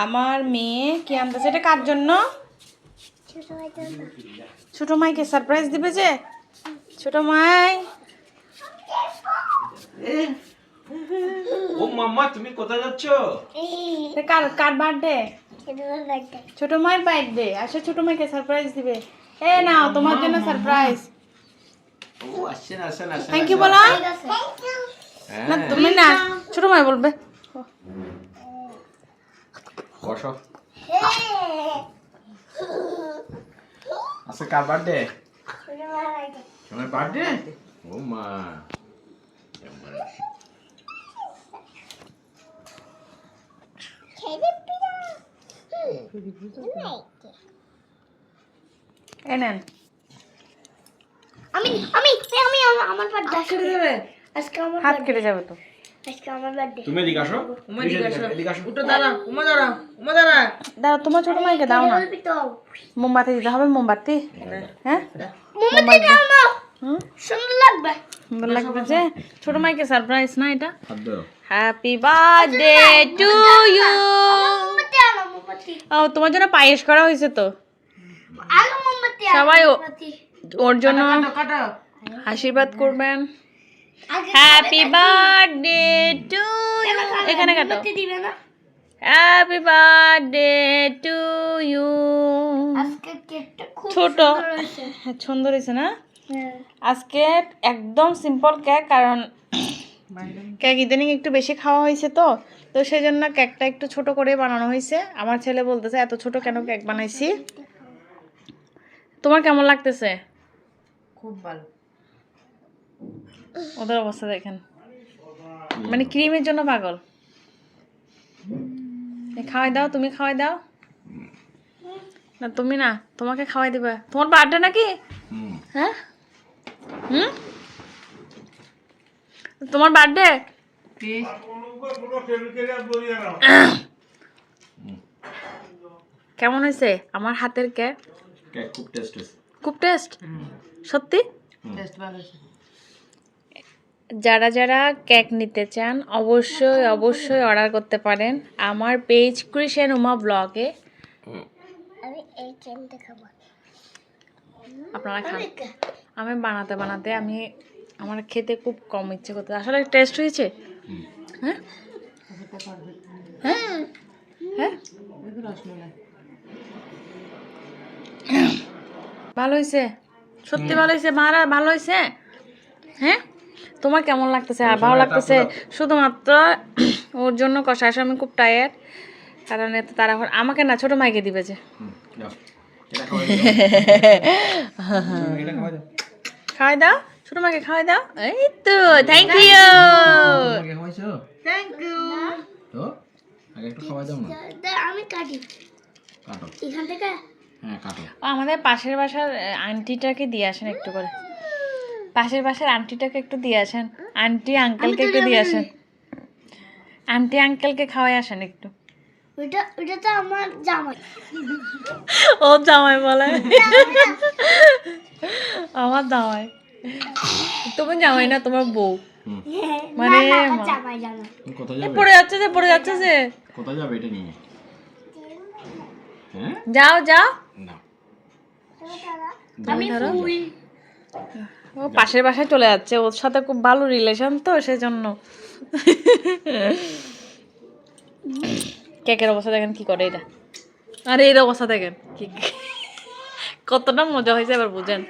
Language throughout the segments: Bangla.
আমার মেয়ে কি আনতেছে, এটা কার জন্য? ছোট মাইকে সারপ্রাইজ দিবে যে। ছোট মাই, ও মাম্মা তুমি কোথায় যাচ্ছ? কার কার বার্থডে? ছোট মায়ের বার্থডে। আসলে ছোট মাইকে সারপ্রাইজ দিবে। এ নাও তোমার জন্য সারপ্রাইজ। ও আসেন আসেন আসেন। থ্যাংক ইউ বলো। না তুমি না, ছোট মাই বলবে। বসো। আজকে কার বার্থডে? আমার বার্থডে। ও মা এনেন আমি আমি আমি আমার বার্থডে কেটে যাবে, আজকে আমার হাত কেটে যাবে তো। আজকে আমার বার্থডে তুমি এদিকে আসো। এদিকে আসো। উঠো দাঁড়া, উমা দাঁড়া, উমা দাঁড়া। দাও তোমার ছোট মাইকে দাও না। তো মোমবাতি দিতে হবে, মোমবাতি। হ্যাঁ মোমবাতি দাও না, হুম, সুন্দর লাগবে। সুন্দর লাগবে যে। ছোট মাইকে সারপ্রাইজ না এটা। হাত দাও। Happy birthday to you. মোমবাতি আনো, মোমবাতি ও তোমার জন্য পায়েস করা হয়েছে তো। আনো, মোমবাতি সবাই মোমবাতি ওর জন্য কাটো। আশীর্বাদ করবেন। আগে হ্যাপি বার্থডে টু ইউ। এখানে কাটো। মোমবাতি দিবে না হ্যাপি বার্থডে টু ইউ। আজকে কেকটা খুব ছোট। সুন্দর হয়েছে। হ্যাঁ, সুন্দর হয়েছে না? হ্যাঁ আজকে একদম সিম্পল কেক, কারণ কেক ইদানিং একটু বেশি খাওয়া হয়েছে তো তো সেই জন্য কেকটা একটু ছোট করে বানানো হয়েছে। আমার ছেলে বলতেছে এত ছোট কেন কেক বানাইছি। তোমার কেমন লাগতেছে? খুব ভালো। ওদের অবস্থা দেখেন, মানে ক্রিমের জন্য পাগল। খাওয়াই দাও, তুমি খাওয়াই দাও না। তুমি না, তোমাকে খাওয়াই দিবে। তোমার বার্থডে নাকি? হুম। হ্যাঁ হুম, তোমার বার্থডে। কেমন হয়েছে আমার হাতের কেক? কেক খুব টেস্ট হয়েছে। খুব টেস্ট, সত্যি। টেস্ট ভালো আছে। যারা যারা কেক নিতে চান অবশ্যই অবশ্যই অর্ডার করতে পারেন আমার পেজ কৃষেন উমা ব্লগে। আমি এই কেকটা খাবো। আপনারা খান। আমি বানাতে বানাতে আমার খেতে খুব কম ইচ্ছে করতে। আসলে টেস্ট হয়েছে। হ্যাঁ হ্যাঁ হ্যাঁ, রসমালাই ভালো হয়েছে, সত্যি ভালো হয়েছে। মারা ভালো হয়েছে। হ্যাঁ, তোমার কেমন লাগতেছে? আর ভালো লাগতেছে। শুধুমাত্র ওর জন্য কষা আসে। আমি খুব টায়ার্ড, কারণ এত তাড়াহুড়ো। আমাকে না, ছোট মাইকে দিবে যে। দাও। এটা খাওয়াই দাও। এটা খাওয়াই দাও। খাওয়াই দাও, ছোট মাকে খাওয়াই দাও। এই তো, থ্যাংক ইউ। তোমাকে খাওয়াইছো? Thank you. তো আগে একটু খাওয়াই দাও না। আমি কাটি কাটো। এখান থেকে। হ্যাঁ কাটো। আমাদের পাশের বাসার আন্টিটাকে দিয়ে আসেন একটু করে। পাশের বাসার আন্টিটাকে একটু দিয়ে আসেন। আন্টি আঙ্কেলকে একটু দিয়ে আসেন। আন্টি আঙ্কেলকে খাওয়াই আসেন একটু। ওটা তো আমার জামাই। ও জামাই বলে, আমার জামাই। তুমি জামাই না, তোমার বউ। মানে জামাই জামাই তুমি কোথায় যাবে? পড়ে যাচ্ছে যে, পড়ে যাচ্ছে যে। কোথায় যাবে এটা নিয়ে? হ্যাঁ? যাও যাও। না। তুমি ধরো। ও পাশের বাসায় চলে যাচ্ছে, ওর সাথে খুব ভালো রিলেশন তো সেজন্য। কেকের অবস্থা দেখেন কি করে এটা। আরে এর অবস্থা দেখেন কি, কতটা মজা হয়েছে এবার বুঝেন।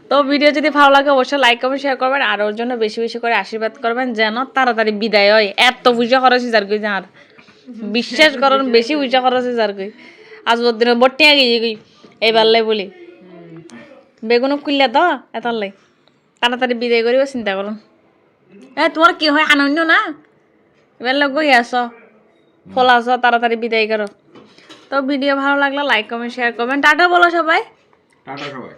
তো ভিডিও যদি ভালো লাগে অবশ্যই লাইক কমেন্ট শেয়ার করবেন, আর ওর জন্য বেশি বেশি করে আশীর্বাদ করবেন যেন তাড়াতাড়ি বিদায় হয়। এত পয়সা খরচ যার কই আর বিশ্বাস করেন, বেশি পয়সা খরচ যার কই। আজ ওর দিনে বটিয়া গিয়ে গই এইবার লাই বলি বেগুনও খুললে তো এতার লাই তাড়াতাড়ি বিদায় করিব চিন্তা করুন। তোমার কি হয় আনন্দ না? এবার লোক গই আস ফল আস, তাড়াতাড়ি বিদায় করো। তো ভিডিও ভালো লাগলে লাইক কমেন্ট শেয়ার করবেন। টাটা বলো সবাই। টাটা সবাই।